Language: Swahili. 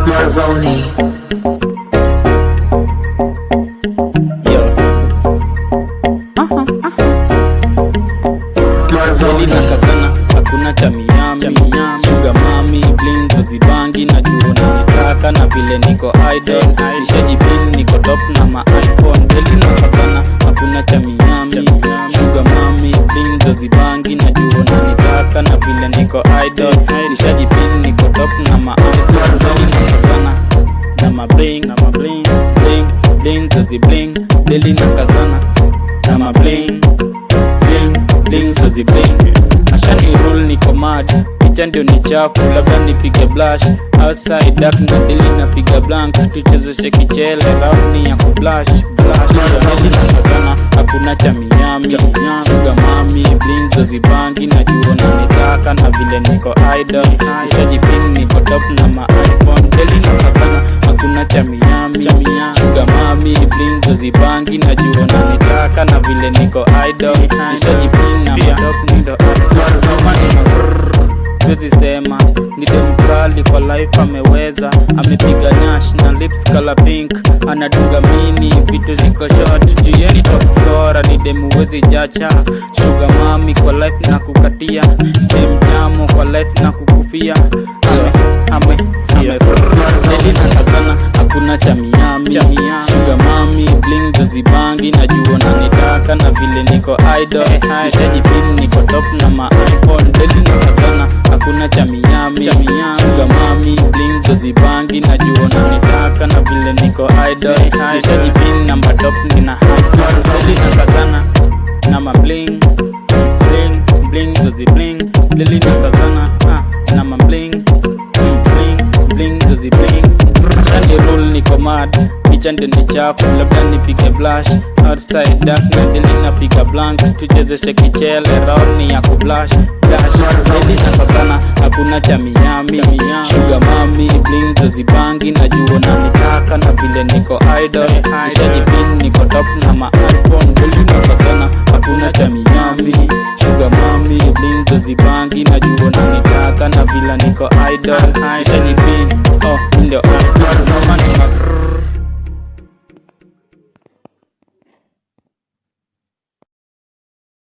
Marvoni. Marvoni nakazana, hakuna cha Miami. Sugar mami, bling zibangi, najua unanitaka na vile niko idol. Nishajipin, niko top na ma iPhone. Deli nakazana, hakuna cha Miami. Sugar mami, bling zibangi, najua unanitaka na vile niko idol. Nishajipin, niko top na ma iPhone. Deli nakazana na ma bling, bling, bling zibling. Deli nakazana na ma bling, bling zibling. Ashani roll niko mad, picha ndio ni chafu, labda nipige blush. Outside dark na deli napiga blank, tuchezeshe kichele, round ni ya kublush. Deli nakazana, hakuna cha Miami. Sugar mami, bling zibangi, najua unanitaka na vile niko idol. Nishajipin, niko top na ma iPhone. Deli nakazana, hakuna cha Miami. Sugar mami, bling zibangi, najua unanitaka na vile niko idol. Nishajipin na top nido siwezi sema ni demu kali kwa life ameweza. Amepiga nyash na lips color pink, anadunga mini vitu ziko short. Juyeni top scorer ni demu wezi jacha. Sugar mami kwa life na kukatia, dem jamo kwa life na kukufia. Deli nakazana, hakuna cha Miami. Sugar mami, bling zibangi, najua unanitaka na vile niko idol. Nishajipin, niko top na ma iPhone. Deli nakazana, hakuna cha Miami. Sugar mami, bling zibangi, najua unanitaka na vile niko idol. Nishajipin, namba top nina iPhone. Deli nakazana na ma bling, bling zibling. Deli nakazana na ma bling, bling zibling. Shani roll niko mad, picha ndio ni chafu, labda nipige blush. Outside dark na deli napiga blank, tuchezeshe kichele, round ni ya kublush. Deli nakazana, hakuna cha Miami. Sugar mami, bling zibangi, najua unanitaka na vile niko idol. Nishajipin, niko top na ma iPhone. Deli nakazana, hakuna cha Miami. Sugar mami, bling zibangi, najua unanitaka na vile niko idol. Nishajipin, ndio